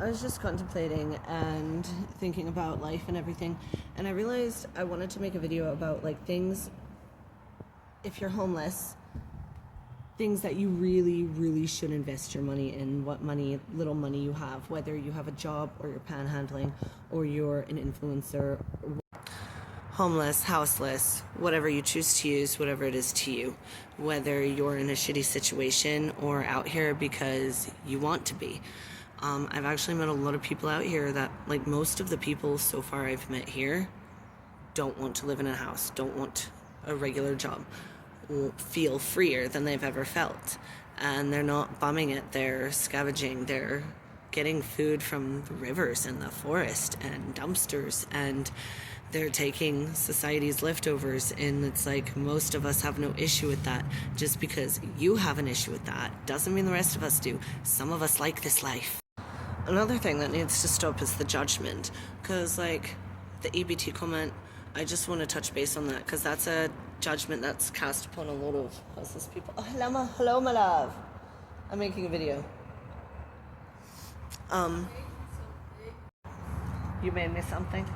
I was just contemplating and thinking about life and everything, and I realized I wanted to make a video about like things, if you're homeless, things that you really should invest your money in, what little money you have, whether you have a job or you're panhandling or you're an influencer, homeless, houseless, whatever you choose to use, whatever it is to you, whether you're in a shitty situation or out here because you want to be. I've actually met a lot of people out here that, like most of the people so far I've met here, don't want to live in a house, don't want a regular job, feel freer than they've ever felt. And they're not bumming it, they're scavenging, they're getting food from the rivers and the forest and dumpsters, and they're taking society's leftovers. And it's like, most of us have no issue with that. Just because you have an issue with that doesn't mean the rest of us do. Some of us like this life. Another thing that needs to stop is the judgment, because like the EBT comment, I just want to touch base on that, because that's a judgment that's cast upon a lot of houseless people. Oh, hello, my love. I'm making a video. You made me something.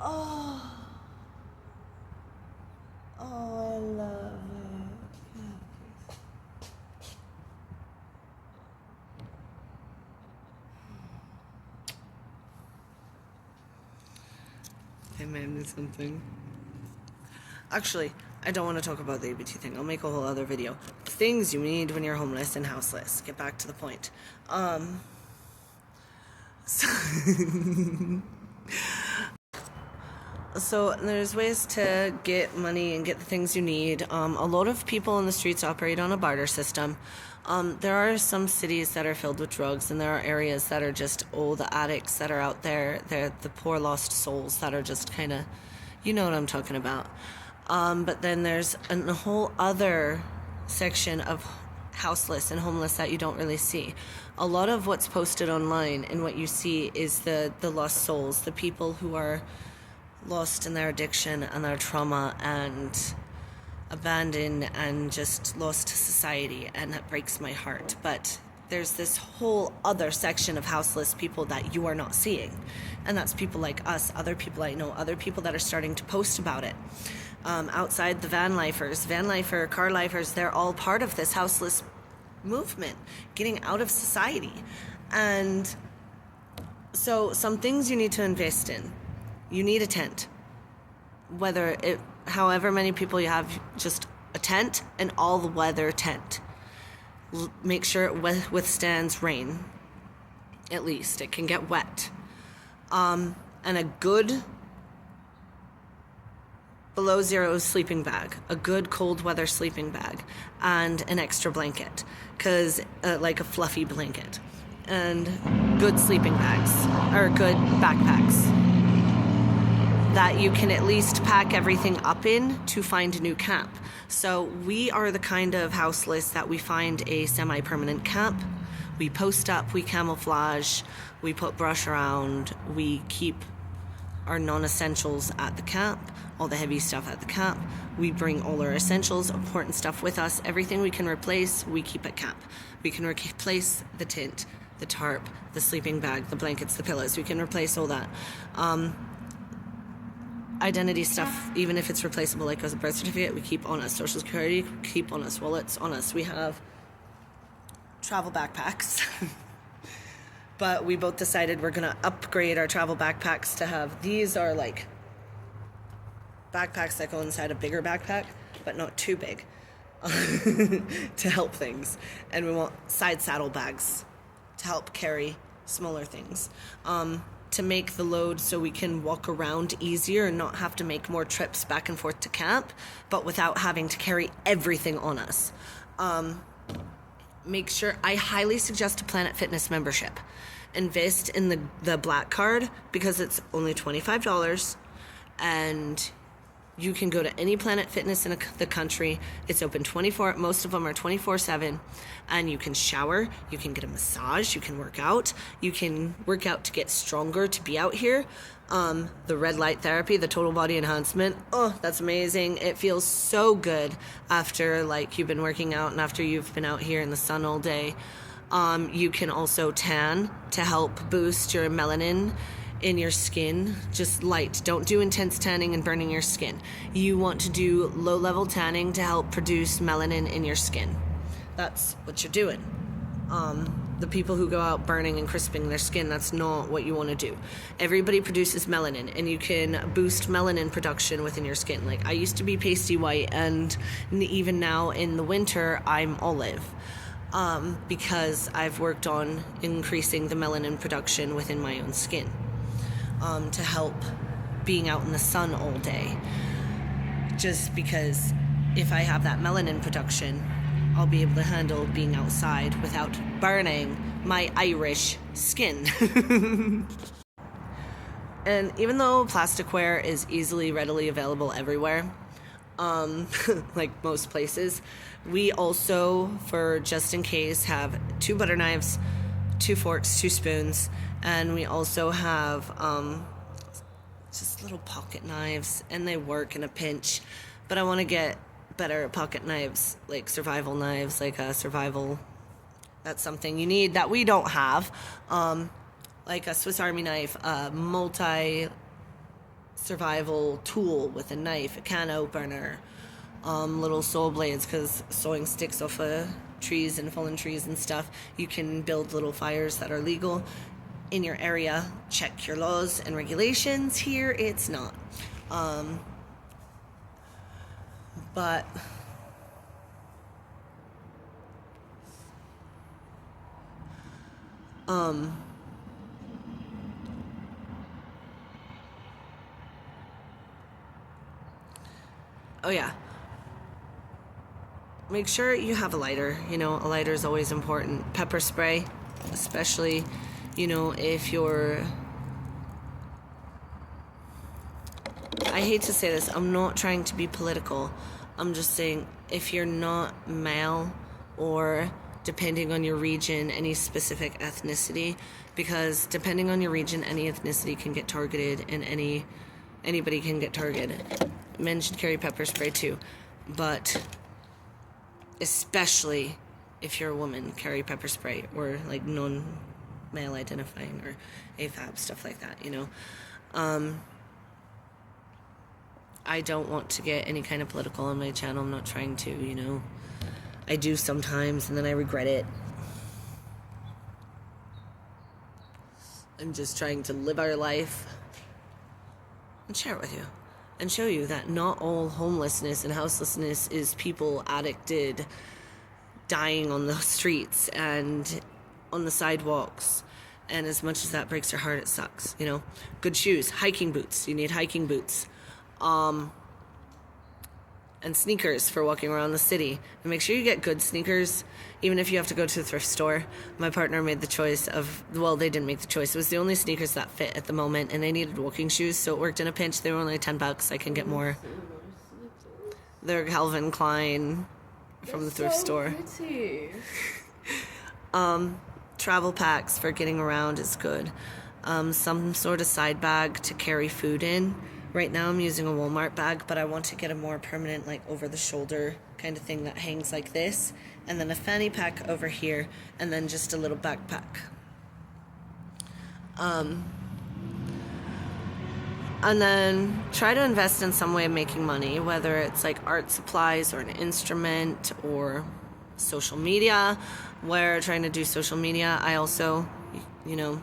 Oh, I love it. They made me something. Actually, I don't want to talk about the ABT thing. I'll make a whole other video. Things you need when you're homeless and houseless. Get back to the point. So there's ways to get money and get the things you need. A lot of people in the streets operate on a barter system. There are some cities that are filled with drugs, and there are areas that are just the addicts that are out there. They're the poor lost souls that are just kind of, you know what I'm talking about. But then there's a whole other section of houseless and homeless that you don't really see. A lot of what's posted online and what you see is the lost souls, the people who are lost in their addiction and their trauma and abandoned and just lost to society, and that breaks my heart. But there's this whole other section of houseless people that you are not seeing, and that's people like us, other people I know, other people that are starting to post about it. Outside the van lifers, car lifers, they're all part of this houseless movement, getting out of society. And so some things you need to invest in. You need a tent. However many people you have, just a tent, an all-weather tent. Make sure it withstands rain. At least it can get wet. And a good below zero sleeping bag, a good cold weather sleeping bag, and an extra blanket, like a fluffy blanket, and good sleeping bags, or good backpacks that you can at least pack everything up in to find a new camp. So we are the kind of houseless that we find a semi-permanent camp. We post up, we camouflage, we put brush around, we keep our non-essentials at the camp, all the heavy stuff at the camp. We bring all our essentials, important stuff with us. Everything we can replace, we keep at camp. We can replace the tent, the tarp, the sleeping bag, the blankets, the pillows. We can replace all that. Identity stuff, even if it's replaceable, like as a birth certificate, we keep on us. Social security, keep on us. Wallets, on us. We have travel backpacks. But we both decided we're going to upgrade our travel backpacks to have, these are like backpacks that go inside a bigger backpack, but not too big, to help things. And we want side saddle bags to help carry smaller things. To make the load so we can walk around easier and not have to make more trips back and forth to camp, but without having to carry everything on us. Make sure, I highly suggest a Planet Fitness membership. Invest in the black card, because it's only $25, and you can go to any Planet Fitness in the country. It's open most of them are 24/7, and you can shower, you can get a massage, you can work out to get stronger to be out here. The red light therapy, the total body enhancement, that's amazing. It feels so good after like you've been working out and after you've been out here in the sun all day. You can also tan to help boost your melanin in your skin. Just light. Don't do intense tanning and burning your skin. You want to do low-level tanning to help produce melanin in your skin. That's what you're doing. The people who go out burning and crisping their skin, that's not what you want to do. Everybody produces melanin, and you can boost melanin production within your skin. Like, I used to be pasty white, and even now in the winter, I'm olive. Because I've worked on increasing the melanin production within my own skin, to help being out in the sun all day. Just because if I have that melanin production, I'll be able to handle being outside without burning my Irish skin. And even though plasticware is easily, readily available everywhere, like most places, we also, for just in case, have 2 butter knives, 2 forks, 2 spoons, and we also have just little pocket knives, and they work in a pinch. But I want to get better pocket knives, like survival knives, like a survival, that's something you need that we don't have, like a Swiss Army knife, a multi-survival tool with a knife, a can opener, little saw blades, because sawing sticks off of trees and fallen trees and stuff, you can build little fires that are legal in your area. Check your laws and regulations. Here it's not. But oh yeah, make sure you have a lighter. You know, a lighter is always important. Pepper spray, especially, you know, if you're, I hate to say this, I'm not trying to be political. I'm just saying, if you're not male, or depending on your region, any specific ethnicity, because depending on your region, any ethnicity can get targeted, and anybody can get targeted. Men should carry pepper spray too, but especially if you're a woman, carry pepper spray, or like non-male identifying, or AFAB, stuff like that, you know. I don't want to get any kind of political on my channel. I'm not trying to, you know. I do sometimes, and then I regret it. I'm just trying to live our life and share it with you, and show you that not all homelessness and houselessness is people addicted, dying on the streets and on the sidewalks. And as much as that breaks your heart, it sucks, you know. Good shoes, hiking boots. You need hiking boots. And sneakers for walking around the city. And make sure you get good sneakers, even if you have to go to the thrift store. My partner made the choice of, well, they didn't make the choice. It was the only sneakers that fit at the moment, and I needed walking shoes, so it worked in a pinch. They were only $10. I can get more. They're Calvin Klein from the thrift store. Pretty. Travel packs for getting around is good. Some sort of side bag to carry food in. Right now I'm using a Walmart bag, but I want to get a more permanent, like, over-the-shoulder kind of thing that hangs like this, and then a fanny pack over here, and then just a little backpack. And then try to invest in some way of making money, whether it's like art supplies or an instrument or social media. Where trying to do social media, I also, you know,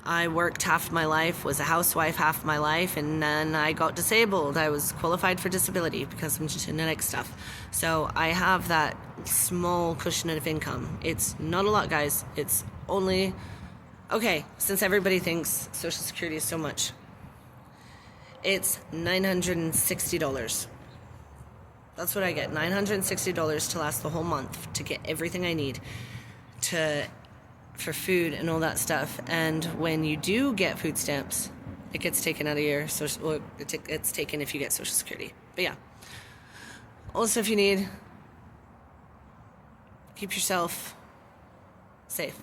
I worked half my life, was a housewife half my life, and then I got disabled. I was qualified for disability because of genetic stuff. So I have that small cushion of income. It's not a lot, guys. It's only, okay, since everybody thinks Social Security is so much, it's $960. That's what I get, $960 to last the whole month, to get everything I need for food and all that stuff. And when you do get food stamps, it gets taken out of your social, or it's taken if you get Social Security. But yeah. Also, if you need, keep yourself safe.